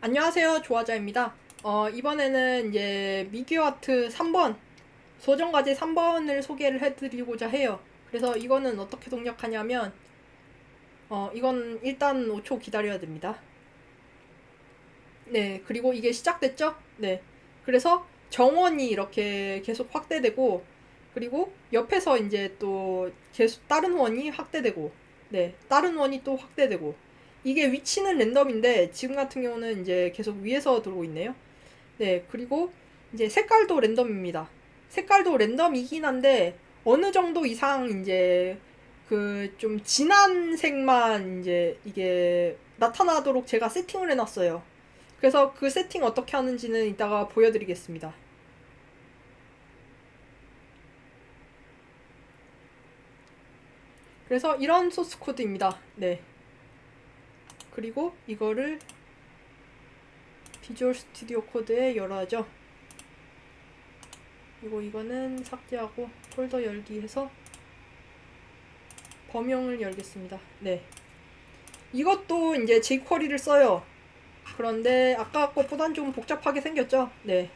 안녕하세요, 조아자입니다. 이번에는 이제 미디어아트 3번, 소정과제 3번을 소개를 해드리고자 해요. 그래서 이거는 어떻게 동작하냐면, 이건 일단 5초 기다려야 됩니다. 네, 그리고 이게 시작됐죠? 네. 그래서 정원이 이렇게 계속 확대되고, 그리고 옆에서 이제 또 계속 다른 원이 확대되고, 네, 다른 원이 또 확대되고, 이게 위치는 랜덤인데, 지금 같은 경우는 이제 계속 위에서 들어오고 있네요. 네, 그리고 이제 색깔도 랜덤입니다. 색깔도 랜덤이긴 한데 어느 정도 이상 이제 그 좀 진한 색만 이제 이게 나타나도록 제가 세팅을 해놨어요. 그래서 그 세팅 어떻게 하는지는 이따가 보여드리겠습니다. 그래서 이런 소스 코드입니다. 네. 그리고 이거를 비주얼 스튜디오 코드에 열어야죠. 그리고 이거는 삭제하고 폴더 열기 해서 범용을 열겠습니다. 네. 이것도 이제 jQuery를 써요. 그런데 아까 것보단 좀 복잡하게 생겼죠? 네.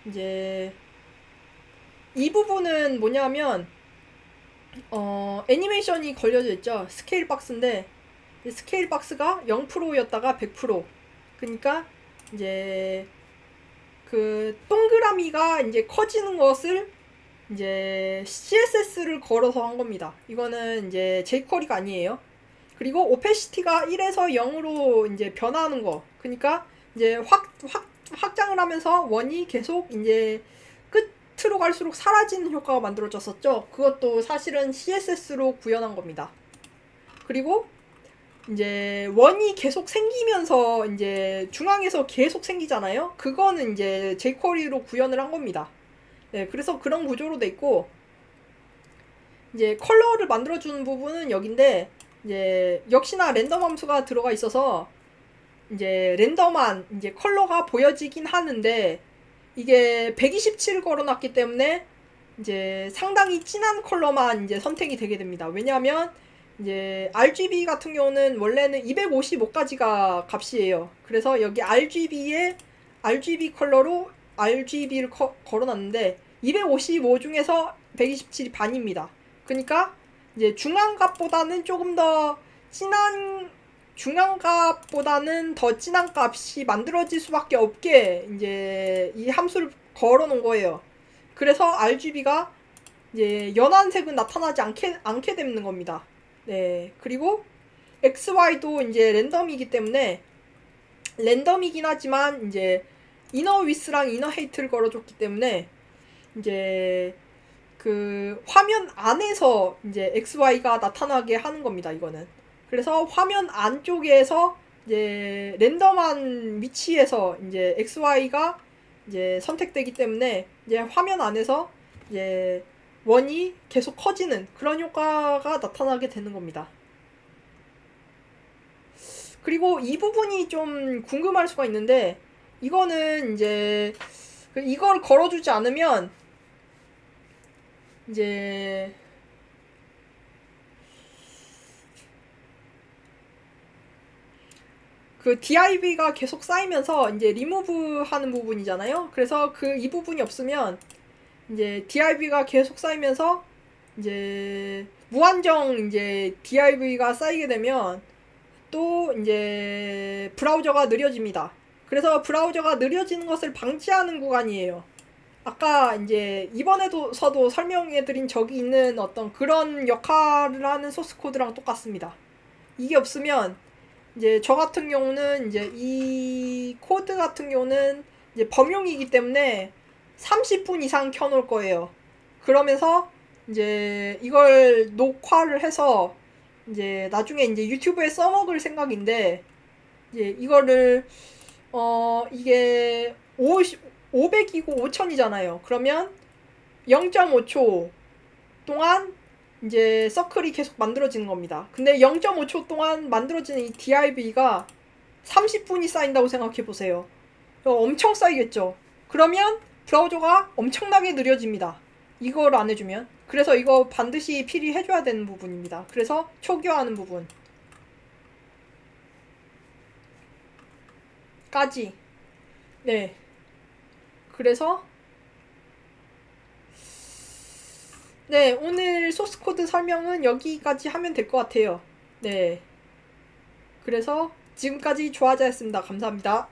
이제 이 부분은 뭐냐면 애니메이션이 걸려져 있죠. 스케일 박스인데 스케일 박스가 0%였다가 100%. 그러니까 이제 그 동그라미가 이제 커지는 것을 이제 CSS를 걸어서 한 겁니다. 이거는 이제 jQuery가 아니에요. 그리고 오페시티가 1에서 0으로 이제 변하는 거. 그러니까 이제 확장을 하면서 원이 계속 이제 끝으로 갈수록 사라지는 효과가 만들어졌었죠. 그것도 사실은 CSS로 구현한 겁니다. 그리고 이제 원이 계속 생기면서 이제 중앙에서 계속 생기잖아요. 그거는 이제 jQuery로 구현을 한 겁니다. 네, 그래서 그런 구조로 돼 있고 이제 컬러를 만들어주는 부분은 여긴데 이제 역시나 랜덤 함수가 들어가 있어서 이제 랜덤한 이제 컬러가 보여지긴 하는데 이게 127 걸어놨기 때문에 이제 상당히 진한 컬러만 이제 선택이 되게 됩니다. 왜냐하면 이제 RGB 같은 경우는 원래는 255까지가 값이에요. 그래서 여기 RGB에 RGB 컬러로 RGB를 걸어놨는데 255 중에서 127이 반입니다. 그러니까 이제 중앙값보다는 조금 더 진한 중앙값보다는 더 진한 값이 만들어질 수밖에 없게 이제 이 함수를 걸어 놓은 거예요. 그래서 RGB가 이제 연한 색은 나타나지 않게 되는 겁니다. 네. 그리고 XY도 이제 랜덤이기 때문에 랜덤이긴 하지만 이제 이너 위스랑 이너 헤이트를 걸어줬기 때문에 이제 그 화면 안에서 이제 XY가 나타나게 하는 겁니다. 이거는. 그래서 화면 안쪽에서 이제 랜덤한 위치에서 이제 XY가 이제 선택되기 때문에 이제 화면 안에서 이제 원이 계속 커지는 그런 효과가 나타나게 되는 겁니다. 그리고 이 부분이 좀 궁금할 수가 있는데 이거는 이제 이걸 걸어주지 않으면 이제 그 div가 계속 쌓이면서 이제 리무브 하는 부분이잖아요. 그래서 이 부분이 없으면 이제 div가 계속 쌓이면서 이제 무한정 이제 div가 쌓이게 되면 또 이제 브라우저가 느려집니다. 그래서 브라우저가 느려지는 것을 방지하는 구간이에요. 아까 이제 이번에도서도 설명해드린 적이 있는 어떤 그런 역할을 하는 소스 코드랑 똑같습니다. 이게 없으면 이제 저 같은 경우는 이제 이 코드 같은 경우는 이제 범용이기 때문에 30분 이상 켜놓을 거예요. 그러면서 이제 이걸 녹화를 해서 이제 나중에 이제 유튜브에 써먹을 생각인데 이제 이거를 이게 500이고 5000이잖아요. 그러면 0.5초 동안 이제 서클이 계속 만들어지는 겁니다. 근데 0.5초 동안 만들어지는 이 div가 30분이 쌓인다고 생각해 보세요. 엄청 쌓이겠죠. 그러면 브라우저가 엄청나게 느려집니다. 이걸 안 해주면. 그래서 이거 반드시 필히 해줘야 되는 부분입니다. 그래서 초기화하는 부분. 까지. 네. 그래서 네, 오늘 소스 코드 설명은 여기까지 하면 될 것 같아요. 네. 그래서 지금까지 조아자였습니다. 감사합니다.